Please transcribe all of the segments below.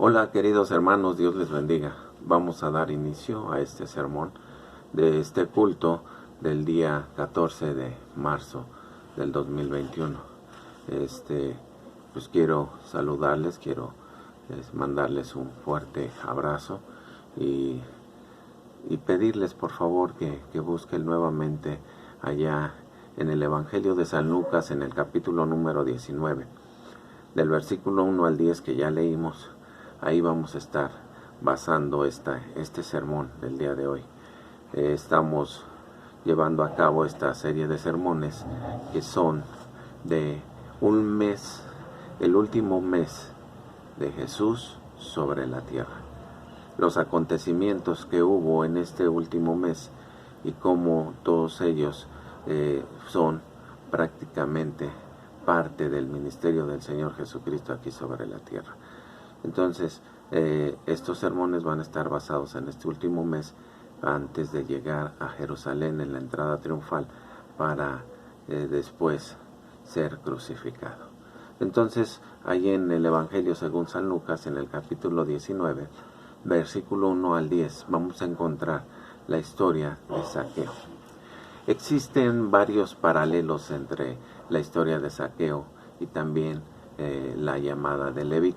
Hola queridos hermanos, Dios les bendiga. Vamos a dar inicio a este sermón de este culto del día 14 de marzo del 2021. Pues quiero saludarles, quiero mandarles un fuerte abrazo y pedirles por favor que busquen nuevamente allá en el Evangelio de San Lucas, en el capítulo número 19, del versículo 1 al 10 que ya leímos. Ahí vamos a estar basando este sermón del día de hoy. Estamos llevando a cabo esta serie de sermones que son de un mes, el último mes de Jesús sobre la tierra. Los acontecimientos que hubo en este último mes y cómo todos ellos son prácticamente parte del ministerio del Señor Jesucristo aquí sobre la tierra. Entonces, estos sermones van a estar basados en este último mes antes de llegar a Jerusalén en la entrada triunfal para después ser crucificado. Entonces, ahí en el Evangelio según San Lucas, en el capítulo 19, versículo 1 al 10, vamos a encontrar la historia de Zaqueo. Existen varios paralelos entre la historia de Zaqueo y también la llamada de Leví.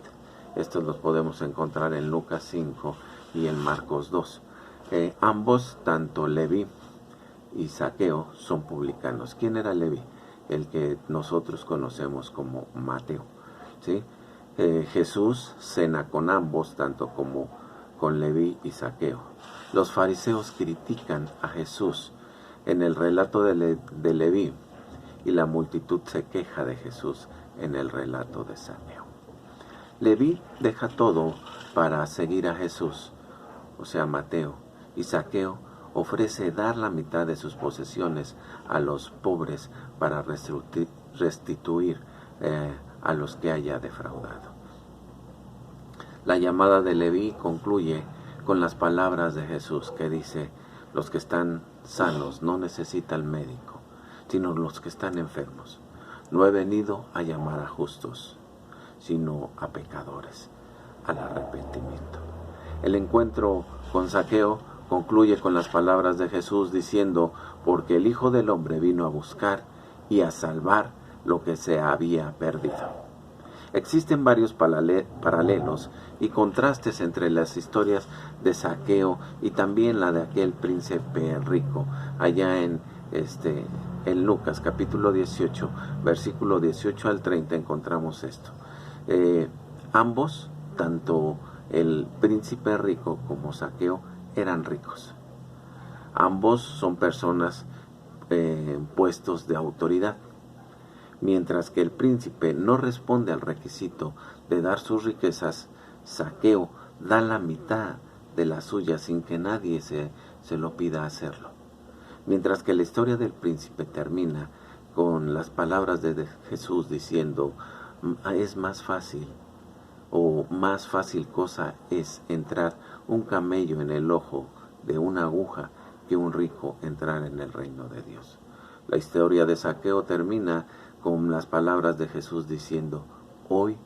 Estos los podemos encontrar en Lucas 5 y en Marcos 2. Ambos, tanto Leví y Zaqueo, son publicanos. ¿Quién era Leví? El que nosotros conocemos como Mateo, ¿sí? Jesús cena con ambos, tanto como con Leví y Zaqueo. Los fariseos critican a Jesús en el relato de Leví y la multitud se queja de Jesús en el relato de Zaqueo. Leví deja todo para seguir a Jesús, o sea, Mateo, y Zaqueo ofrece dar la mitad de sus posesiones a los pobres para restituir a los que haya defraudado. La llamada de Leví concluye con las palabras de Jesús que dice: los que están sanos no necesitan médico, sino los que están enfermos. No he venido a llamar a justos, sino a pecadores, al arrepentimiento. El encuentro con Zaqueo concluye con las palabras de Jesús diciendo: porque el Hijo del Hombre vino a buscar y a salvar lo que se había perdido. Existen varios paralelos y contrastes entre las historias de Zaqueo y también la de aquel príncipe rico. Allá en Lucas capítulo 18, versículo 18 al 30 encontramos esto. Ambos, tanto el príncipe rico como Zaqueo, eran ricos. Ambos son personas en puestos de autoridad. Mientras que el príncipe no responde al requisito de dar sus riquezas, Zaqueo da la mitad de la suya sin que nadie se lo pida hacerlo. Mientras que la historia del príncipe termina con las palabras de Jesús diciendo: es más fácil cosa es entrar un camello en el ojo de una aguja que un rico entrar en el reino de Dios. La historia de Zaqueo termina con las palabras de Jesús diciendo: hoy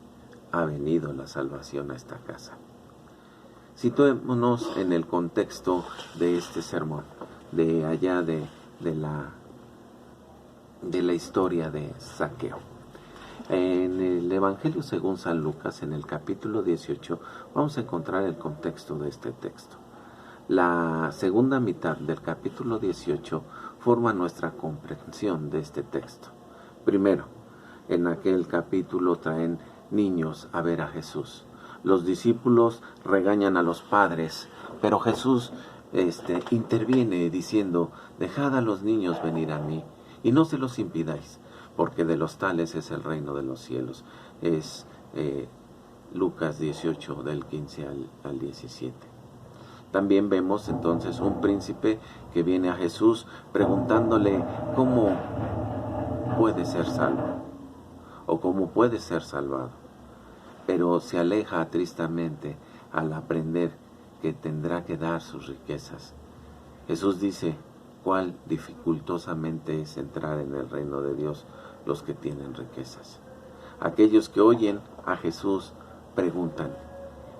ha venido la salvación a esta casa. Situémonos en el contexto de este sermón, de allá de la historia de Zaqueo. En el Evangelio según San Lucas, en el capítulo 18, vamos a encontrar el contexto de este texto. La segunda mitad del capítulo 18 forma nuestra comprensión de este texto. Primero, en aquel capítulo traen niños a ver a Jesús. Los discípulos regañan a los padres, pero Jesús interviene diciendo: dejad a los niños venir a mí y no se los impidáis, porque de los tales es el reino de los cielos. Es Lucas 18 del 15 al 17. También vemos entonces un príncipe que viene a Jesús preguntándole cómo puede ser salvo o cómo puede ser salvado, pero se aleja tristemente al aprender que tendrá que dar sus riquezas. Jesús dice: cuál dificultosamente es entrar en el reino de Dios los que tienen riquezas. Aquellos que oyen a Jesús preguntan: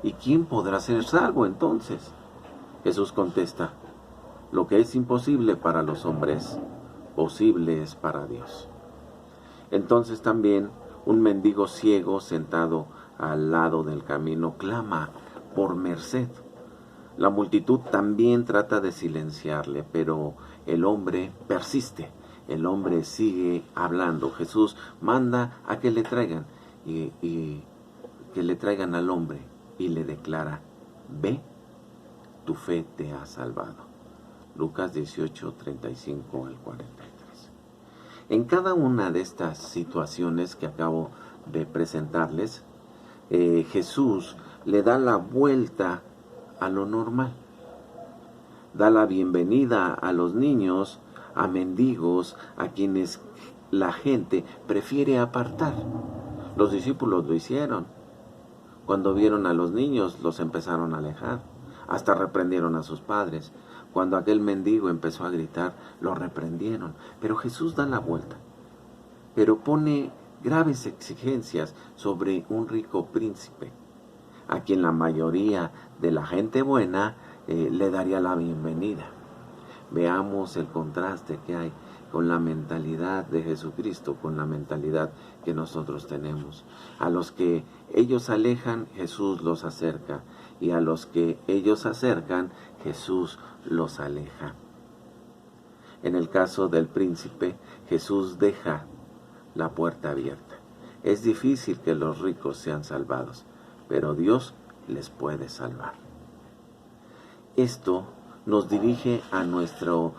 ¿Y quién podrá ser salvo entonces? Jesús contesta, lo que es imposible para los hombres, posible es para Dios. Entonces también un mendigo ciego sentado al lado del camino clama por merced. La multitud también trata de silenciarle, pero el hombre persiste. El hombre sigue hablando. Jesús manda a que le traigan y que le traigan al hombre y le declara, ve, tu fe te ha salvado. Lucas 18, 35 al 43. En cada una de estas situaciones que acabo de presentarles, Jesús le da la vuelta a lo normal. Da la bienvenida a los niños, a mendigos, a quienes la gente prefiere apartar. Los discípulos lo hicieron. Cuando vieron a los niños, los empezaron a alejar. Hasta reprendieron a sus padres. Cuando aquel mendigo empezó a gritar, lo reprendieron. Pero Jesús da la vuelta. Pero pone graves exigencias sobre un rico príncipe, a quien la mayoría de la gente buena le daría la bienvenida. Veamos el contraste que hay con la mentalidad de Jesucristo, con la mentalidad que nosotros tenemos. A los que ellos alejan, Jesús los acerca, y a los que ellos acercan, Jesús los aleja. En el caso del príncipe, Jesús deja la puerta abierta. Es difícil que los ricos sean salvados, pero Dios les puede salvar. Esto nos dirige a nuestro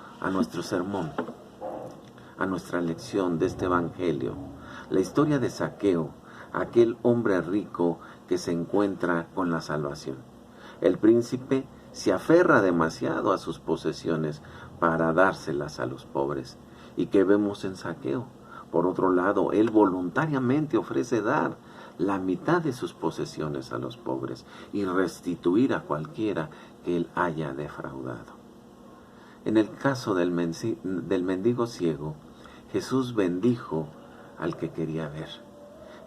sermón, a nuestra lección de este evangelio. La historia de Zaqueo, aquel hombre rico que se encuentra con la salvación. El príncipe se aferra demasiado a sus posesiones para dárselas a los pobres. ¿Y qué vemos en Zaqueo? Por otro lado, él voluntariamente ofrece dar la mitad de sus posesiones a los pobres y restituir a cualquiera que él haya defraudado. En el caso del mendigo ciego, Jesús bendijo al que quería ver.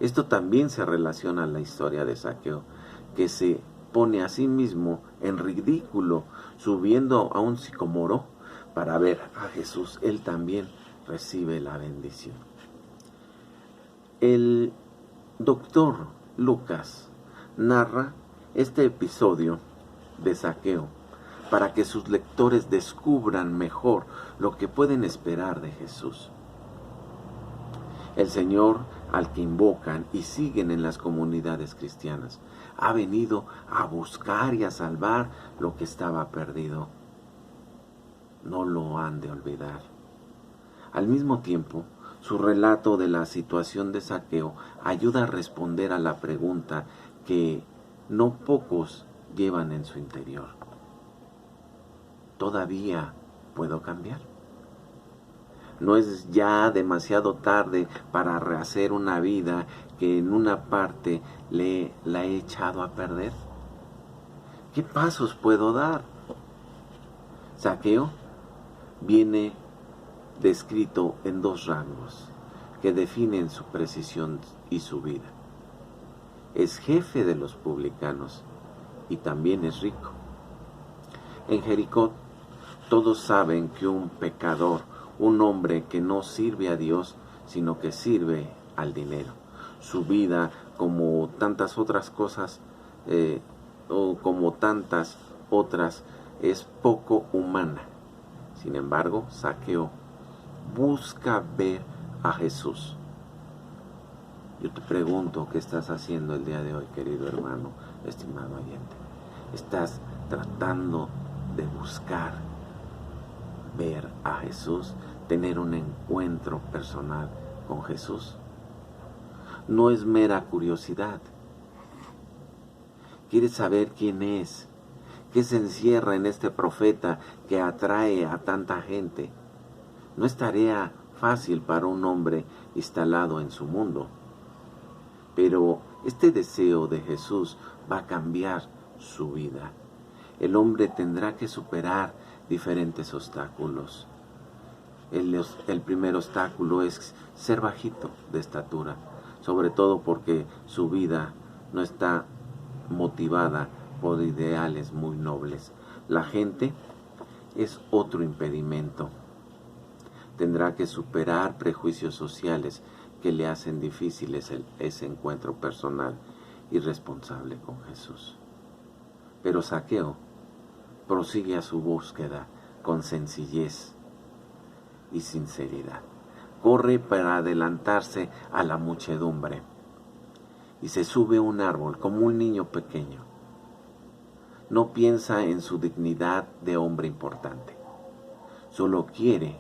Esto también se relaciona a la historia de Zaqueo, que se pone a sí mismo en ridículo subiendo a un sicomoro para ver a Jesús. Él también recibe la bendición. El doctor Lucas narra este episodio de Zaqueo para que sus lectores descubran mejor lo que pueden esperar de Jesús. El Señor al que invocan y siguen en las comunidades cristianas ha venido a buscar y a salvar lo que estaba perdido. No lo han de olvidar. Al mismo tiempo, su relato de la situación de Zaqueo ayuda a responder a la pregunta que no pocos llevan en su interior. ¿Todavía puedo cambiar? ¿No es ya demasiado tarde para rehacer una vida que en una parte la he echado a perder? ¿Qué pasos puedo dar? Zaqueo viene descrito en dos rangos que definen su precisión y su vida. Es jefe de los publicanos y también es rico. En Jericó todos saben que un pecador, un hombre que no sirve a Dios, sino que sirve al dinero. Su vida, como tantas otras cosas, o como tantas otras, es poco humana. Sin embargo, Zaqueo busca ver a Jesús. Yo te pregunto, ¿qué estás haciendo el día de hoy, querido hermano, estimado oyente? ¿Estás tratando de buscar ver a Jesús, tener un encuentro personal con Jesús? No es mera curiosidad. ¿Quieres saber quién es? ¿Qué se encierra en este profeta que atrae a tanta gente? No es tarea fácil para un hombre instalado en su mundo. Pero este deseo de Jesús va a cambiar su vida. El hombre tendrá que superar diferentes obstáculos. El primer obstáculo es ser bajito de estatura, sobre todo porque su vida no está motivada por ideales muy nobles. La gente es otro impedimento. Tendrá que superar prejuicios sociales que le hacen difíciles ese encuentro personal y responsable con Jesús. Pero Zaqueo prosigue a su búsqueda con sencillez y sinceridad. Corre para adelantarse a la muchedumbre y se sube a un árbol como un niño pequeño. No piensa en su dignidad de hombre importante. Solo quiere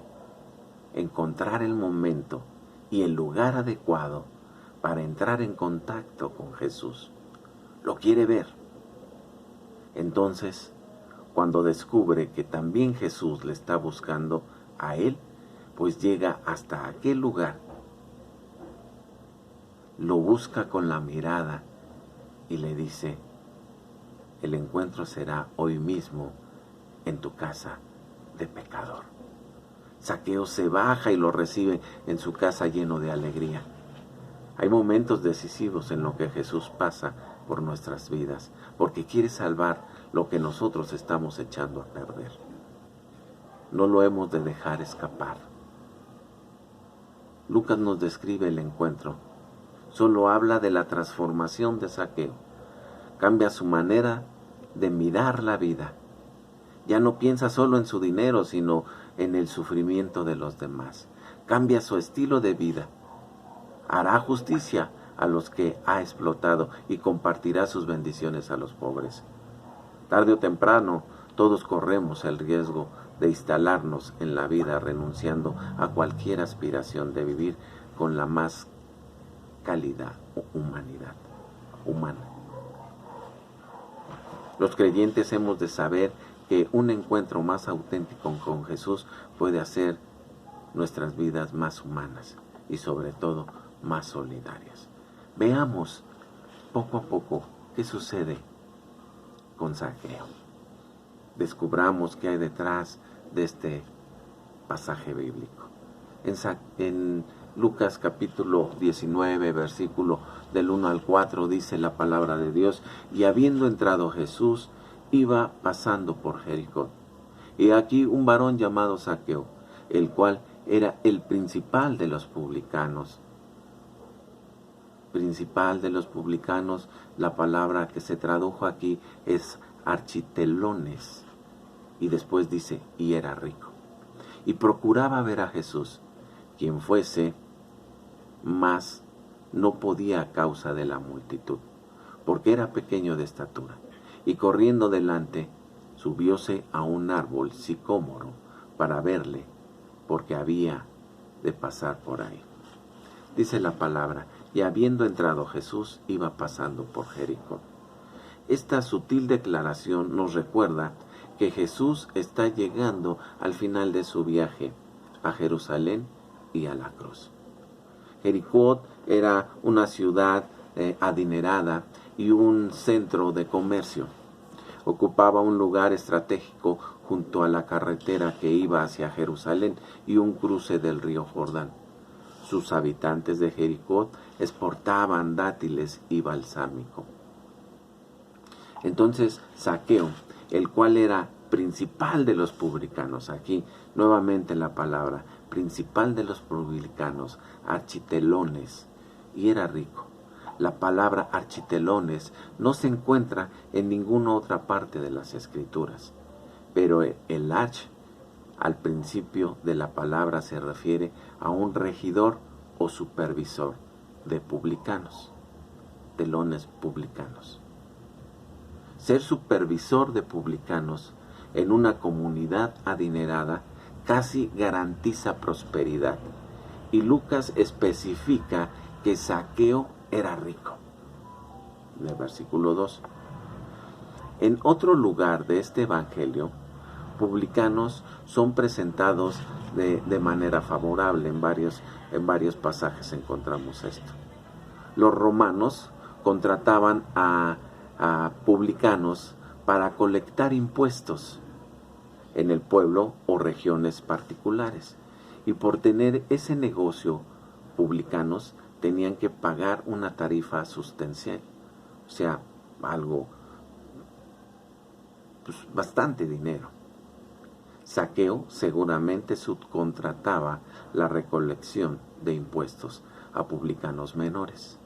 encontrar el momento y el lugar adecuado para entrar en contacto con Jesús. Lo quiere ver. Entonces, cuando descubre que también Jesús le está buscando a él, pues llega hasta aquel lugar. Lo busca con la mirada y le dice: el encuentro será hoy mismo en tu casa de pecador. Zaqueo se baja y lo recibe en su casa lleno de alegría. Hay momentos decisivos en los que Jesús pasa por nuestras vidas, porque quiere salvar lo que nosotros estamos echando a perder. No lo hemos de dejar escapar. Lucas nos describe el encuentro. Solo habla de la transformación de Zaqueo. Cambia su manera de mirar la vida. Ya no piensa solo en su dinero, sino en el sufrimiento de los demás. Cambia su estilo de vida. Hará justicia a los que ha explotado y compartirá sus bendiciones a los pobres. Tarde o temprano, todos corremos el riesgo de instalarnos en la vida renunciando a cualquier aspiración de vivir con la más calidad o humanidad humana. Los creyentes hemos de saber que un encuentro más auténtico con Jesús puede hacer nuestras vidas más humanas y sobre todo más solidarias. Veamos poco a poco qué sucede con Zaqueo. Descubramos qué hay detrás de este pasaje bíblico. En Lucas capítulo 19, versículo del 1 al 4, dice la palabra de Dios: y habiendo entrado Jesús, iba pasando por Jericó. Y aquí un varón llamado Zaqueo, el cual era el principal de los publicanos. Principal de los publicanos, la palabra que se tradujo aquí es architelones. Y después dice: y era rico. Y procuraba ver a Jesús, quien fuese, mas no podía a causa de la multitud, porque era pequeño de estatura. Y corriendo delante, subióse a un árbol sicómoro para verle, porque había de pasar por ahí. Dice la palabra: y habiendo entrado Jesús, iba pasando por Jericó. Esta sutil declaración nos recuerda que Jesús está llegando al final de su viaje a Jerusalén y a la cruz. Jericó era una ciudad adinerada y un centro de comercio. Ocupaba un lugar estratégico junto a la carretera que iba hacia Jerusalén y un cruce del río Jordán. Sus habitantes de Jericó exportaban dátiles y balsámico. Entonces Zaqueo, el cual era principal de los publicanos, aquí nuevamente la palabra, principal de los publicanos, architelones, y era rico. La palabra architelones no se encuentra en ninguna otra parte de las Escrituras, pero el arch al principio de la palabra se refiere a un regidor o supervisor de publicanos, telones publicanos. Ser supervisor de publicanos en una comunidad adinerada casi garantiza prosperidad. Y Lucas especifica que Zaqueo era rico. En el versículo 2. En otro lugar de este evangelio, publicanos son presentados de manera favorable. En varios pasajes encontramos esto. Los romanos contrataban a publicanos para colectar impuestos en el pueblo o regiones particulares. Y por tener ese negocio, publicanos tenían que pagar una tarifa sustancial. O sea, algo, pues bastante dinero. Zaqueo seguramente subcontrataba la recolección de impuestos a publicanos menores.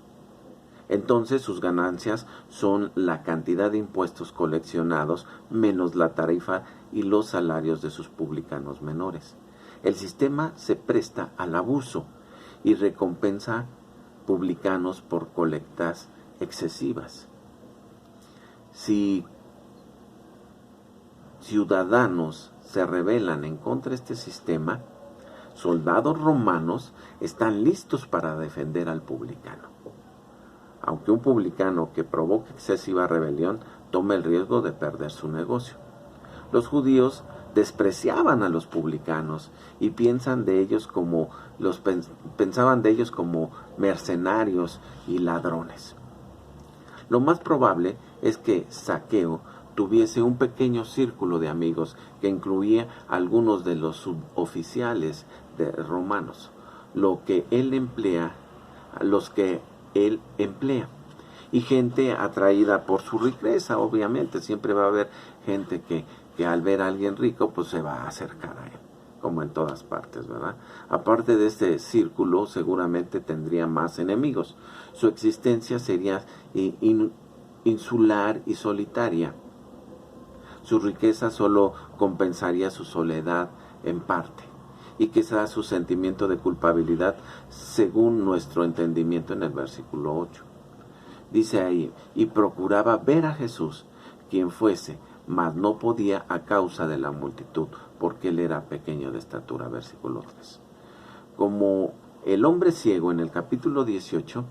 Entonces sus ganancias son la cantidad de impuestos coleccionados menos la tarifa y los salarios de sus publicanos menores. El sistema se presta al abuso y recompensa publicanos por colectas excesivas. Si ciudadanos se rebelan en contra de este sistema, soldados romanos están listos para defender al publicano. Aunque un publicano que provoque excesiva rebelión tome el riesgo de perder su negocio. Los judíos despreciaban a los publicanos y pensaban de ellos como mercenarios y ladrones. Lo más probable es que Zaqueo tuviese un pequeño círculo de amigos que incluía a algunos de los suboficiales romanos, los que él emplea, y gente atraída por su riqueza. Obviamente siempre va a haber gente que al ver a alguien rico pues se va a acercar a él, como en todas partes, ¿verdad? Aparte de este círculo, seguramente tendría más enemigos. Su existencia sería insular y solitaria. Su riqueza solo compensaría su soledad en parte, y quizás su sentimiento de culpabilidad, según nuestro entendimiento en el versículo 8. Dice ahí, y procuraba ver a Jesús, quien fuese, mas no podía a causa de la multitud, porque él era pequeño de estatura, versículo 3. Como el hombre ciego en el capítulo 18,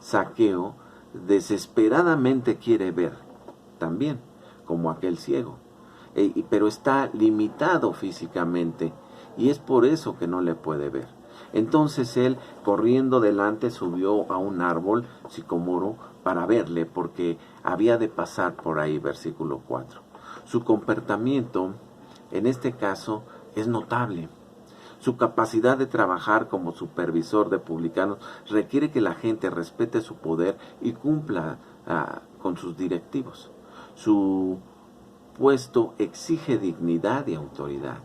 Zaqueo desesperadamente quiere ver también, como aquel ciego, pero está limitado físicamente, y es por eso que no le puede ver. Entonces él, corriendo delante, subió a un árbol sicomoro para verle, porque había de pasar por ahí, versículo 4. Su comportamiento, en este caso, es notable. Su capacidad de trabajar como supervisor de publicanos requiere que la gente respete su poder y cumpla con sus directivos. Su puesto exige dignidad y autoridad.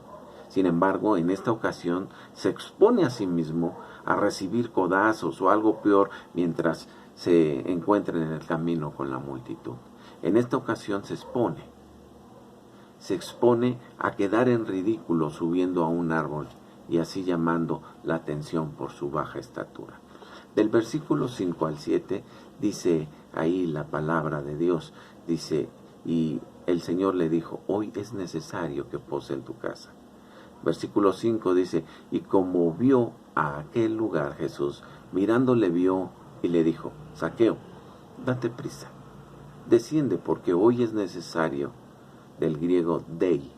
Sin embargo, en esta ocasión se expone a sí mismo a recibir codazos o algo peor mientras se encuentra en el camino con la multitud. En esta ocasión se expone a quedar en ridículo subiendo a un árbol y así llamando la atención por su baja estatura. Del versículo 5 al 7 dice ahí la palabra de Dios, dice, y el Señor le dijo, hoy es necesario que pose en tu casa. Versículo 5 dice, y como vio a aquel lugar Jesús, mirándole vio y le dijo, Zaqueo, date prisa, desciende porque hoy es necesario, del griego dei,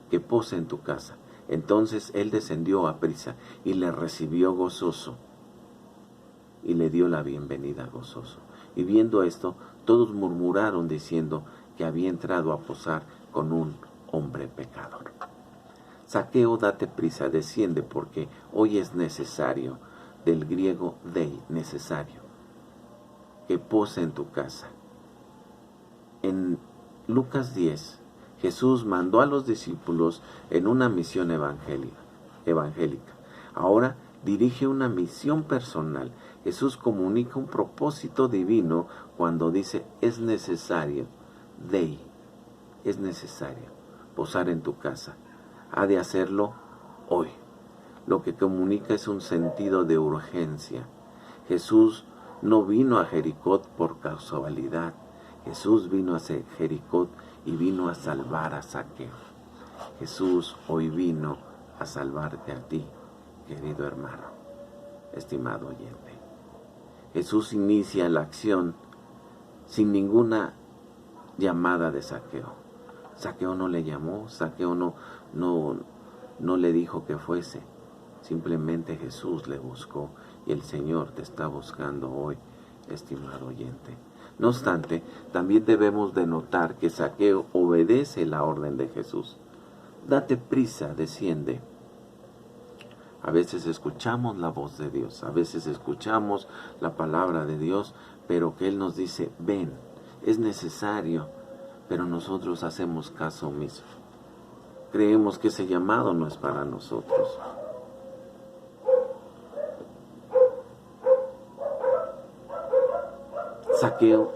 que pose en tu casa. Entonces él descendió a prisa y le recibió gozoso y le dio la bienvenida gozoso. Y viendo esto, todos murmuraron diciendo que había entrado a posar con un hombre pecador. Zaqueo, date prisa, desciende porque hoy es necesario, del griego dei, necesario, que pose en tu casa. En Lucas 10, Jesús mandó a los discípulos en una misión evangélica. Ahora dirige una misión personal. Jesús comunica un propósito divino cuando dice, es necesario, dei, es necesario posar en tu casa. Ha de hacerlo hoy. Lo que comunica es un sentido de urgencia. Jesús no vino a Jericó por casualidad. Jesús vino a Jericó y vino a salvar a Zaqueo. Jesús hoy vino a salvarte a ti, querido hermano, estimado oyente. Jesús inicia la acción sin ninguna llamada de Zaqueo. Zaqueo no le llamó, Zaqueo no le dijo que fuese. Simplemente Jesús le buscó y el Señor te está buscando hoy, estimado oyente. No obstante, también debemos de notar que Zaqueo obedece la orden de Jesús. Date prisa, desciende. A veces escuchamos la voz de Dios, a veces escuchamos la palabra de Dios, pero que Él nos dice, ven, es necesario, pero nosotros hacemos caso omiso. Creemos que ese llamado no es para nosotros. Zaqueo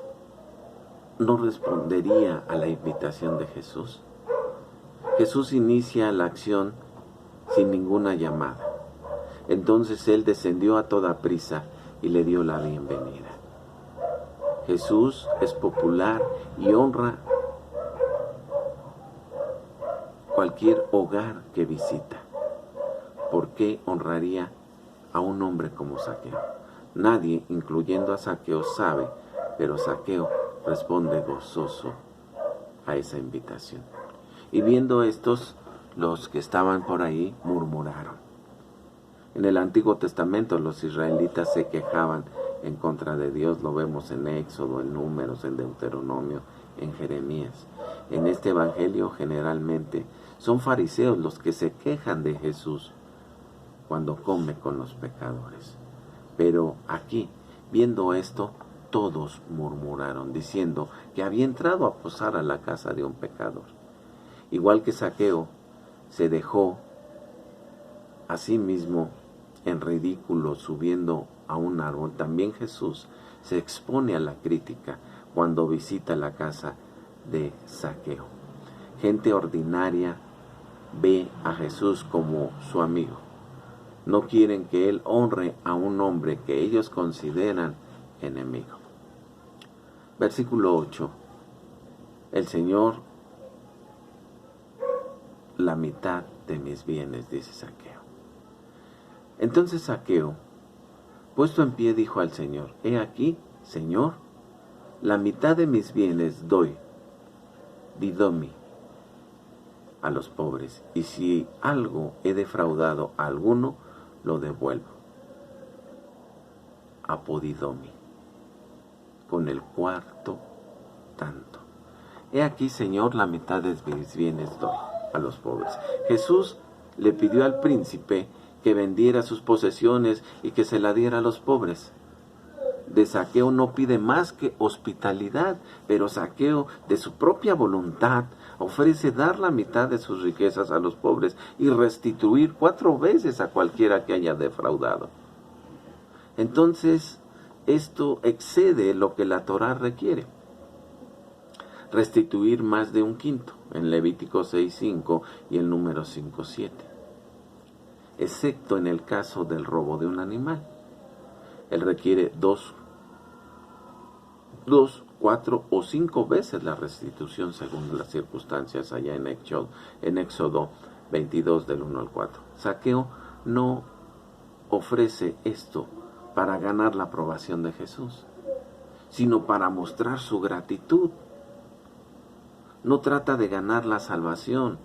no respondería a la invitación de Jesús. Jesús inicia la acción sin ninguna llamada. Entonces él descendió a toda prisa y le dio la bienvenida. Jesús es popular y honra cualquier hogar que visita. ¿Por qué honraría a un hombre como Zaqueo? Nadie, incluyendo a Zaqueo, sabe, pero Zaqueo responde gozoso a esa invitación. Y viendo estos, los que estaban por ahí murmuraron. En el Antiguo Testamento los israelitas se quejaban en contra de Dios, lo vemos en Éxodo, en Números, en Deuteronomio, en Jeremías. En este Evangelio generalmente son fariseos los que se quejan de Jesús cuando come con los pecadores. Pero aquí, viendo esto, todos murmuraron, diciendo que había entrado a posar a la casa de un pecador. Igual que Zaqueo se dejó a sí mismo en ridículo subiendo a un árbol, también Jesús se expone a la crítica cuando visita la casa de Zaqueo. Gente ordinaria ve a Jesús como su amigo. No quieren que él honre a un hombre que ellos consideran enemigo. Versículo 8. El Señor, la mitad de mis bienes, dice Zaqueo. Entonces Zaqueo, puesto en pie, dijo al Señor: He aquí, Señor, la mitad de mis bienes doy, didomi, a los pobres, y si algo he defraudado a alguno, lo devuelvo, apodidomi, con el cuarto tanto. He aquí, Señor, la mitad de mis bienes doy a los pobres. Jesús le pidió al príncipe que vendiera sus posesiones y que se la diera a los pobres. De Zaqueo no pide más que hospitalidad, pero Zaqueo, de su propia voluntad, ofrece dar la mitad de sus riquezas a los pobres y restituir 4 veces a cualquiera que haya defraudado. Entonces, esto excede lo que la Torá requiere. Restituir más de 1/5, en Levítico 6:5 y el número 5:7. Excepto en el caso del robo de un animal. Él requiere 2, 4 o 5 veces la restitución según las circunstancias allá en Éxodo 22 del 1 al 4. Zaqueo no ofrece esto para ganar la aprobación de Jesús, sino para mostrar su gratitud. No trata de ganar la salvación,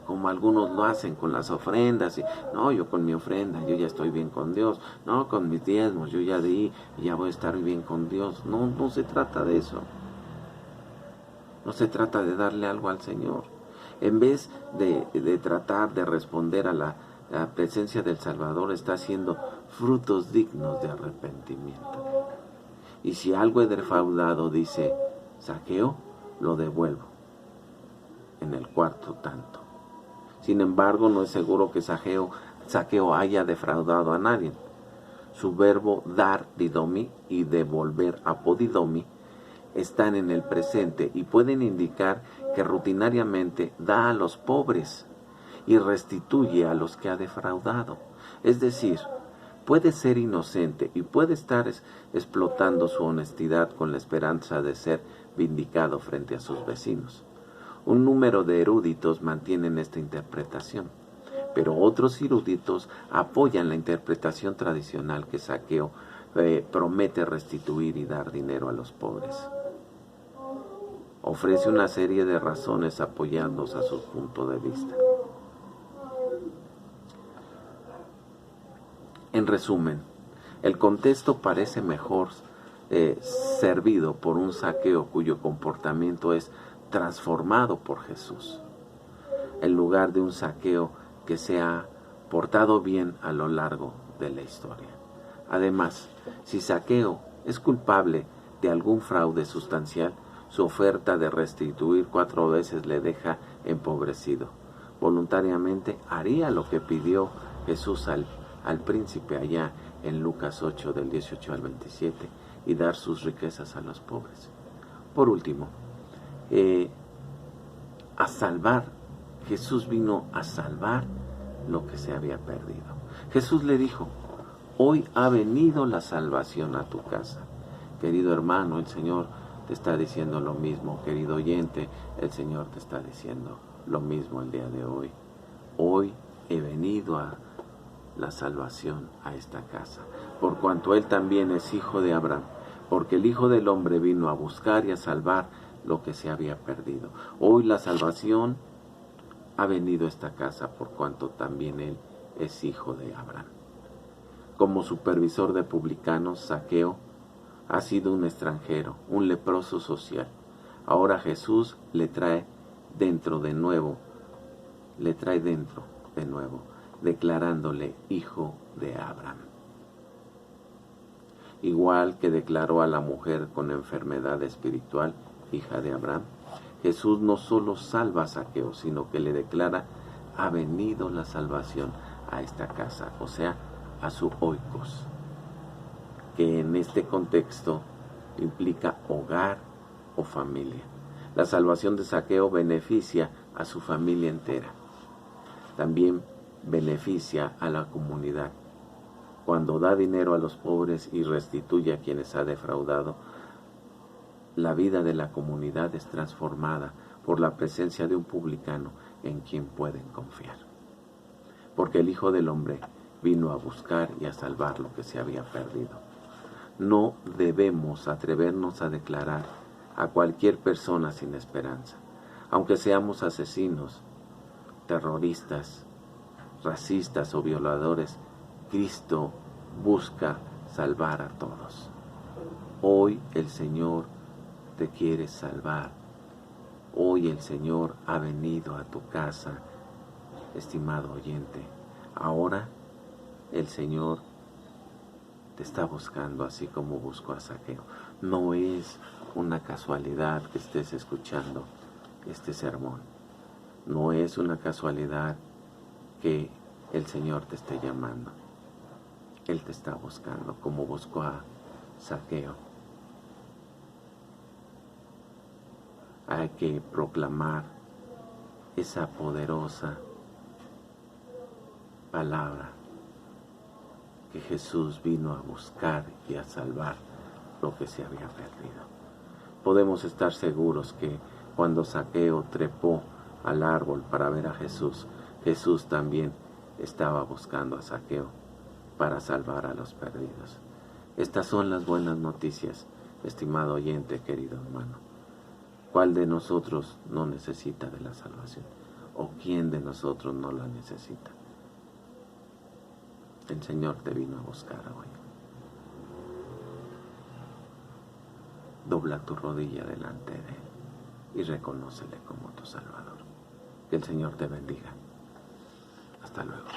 como algunos lo hacen con las ofrendas. Y, no, yo con mi ofrenda, yo ya estoy bien con Dios. No, con mis diezmos, yo ya di y ya voy a estar bien con Dios. No, no se trata de eso. No se trata de darle algo al Señor. En vez de tratar de responder a la presencia del Salvador, está haciendo frutos dignos de arrepentimiento. Y si algo he defraudado, dice Zaqueo, lo devuelvo en el cuarto tanto. Sin embargo, no es seguro que Zaqueo haya defraudado a nadie. Su verbo dar, didomi, y devolver, apodidomi, están en el presente y pueden indicar que rutinariamente da a los pobres y restituye a los que ha defraudado. Es decir, puede ser inocente y puede estar explotando su honestidad con la esperanza de ser vindicado frente a sus vecinos. Un número de eruditos mantienen esta interpretación, pero otros eruditos apoyan la interpretación tradicional que Zaqueo promete restituir y dar dinero a los pobres. Ofrece una serie de razones apoyándose a su punto de vista. En resumen, el contexto parece mejor servido por un Zaqueo cuyo comportamiento es transformado por Jesús, en lugar de un Zaqueo que se ha portado bien a lo largo de la historia. Además, si Zaqueo es culpable de algún fraude sustancial, Su oferta de restituir 4 veces le deja empobrecido. Voluntariamente haría lo que pidió Jesús al príncipe allá en Lucas 8 del 18 al 27 y dar sus riquezas a los pobres. Por último, a salvar, Jesús vino a salvar lo que se había perdido. Jesús le dijo: hoy ha venido la salvación a tu casa. Querido hermano, el Señor te está diciendo lo mismo. Querido oyente, el Señor te está diciendo lo mismo el día de hoy. Hoy he venido a la salvación a esta casa, por cuanto Él también es hijo de Abraham, porque el Hijo del Hombre vino a buscar y a salvar lo que se había perdido. Hoy la salvación ha venido a esta casa, por cuanto también Él es hijo de Abraham. Como supervisor de publicanos, Zaqueo ha sido un extranjero, un leproso social. Ahora Jesús le trae dentro de nuevo, declarándole hijo de Abraham. Igual que declaró a la mujer con enfermedad espiritual, hija de Abraham, Jesús no solo salva a Zaqueo, sino que le declara: ha venido la salvación a esta casa, o sea, a su oikos, que en este contexto implica hogar o familia. La salvación de Zaqueo beneficia a su familia entera. También beneficia a la comunidad. Cuando da dinero a los pobres y restituye a quienes ha defraudado, la vida de la comunidad es transformada por la presencia de un publicano en quien pueden confiar. Porque el Hijo del Hombre vino a buscar y a salvar lo que se había perdido. No debemos atrevernos a declarar a cualquier persona sin esperanza, aunque seamos asesinos, terroristas, racistas o violadores. Cristo busca salvar a todos. Hoy el Señor te quiere salvar. Hoy el Señor ha venido a tu casa, estimado oyente. Ahora el Señor te está buscando, así como buscó a Zaqueo. No es una casualidad que estés escuchando este sermón. No es una casualidad que el Señor te esté llamando. Él te está buscando, como buscó a Zaqueo. Hay que proclamar esa poderosa palabra, que Jesús vino a buscar y a salvar lo que se había perdido. Podemos estar seguros que cuando Zaqueo trepó al árbol para ver a Jesús, Jesús también estaba buscando a Zaqueo para salvar a los perdidos. Estas son las buenas noticias, estimado oyente, querido hermano. ¿Cuál de nosotros no necesita de la salvación? ¿O quién de nosotros no la necesita? El Señor te vino a buscar hoy. Dobla tu rodilla delante de Él y reconócele como tu Salvador. Que el Señor te bendiga. Hasta luego.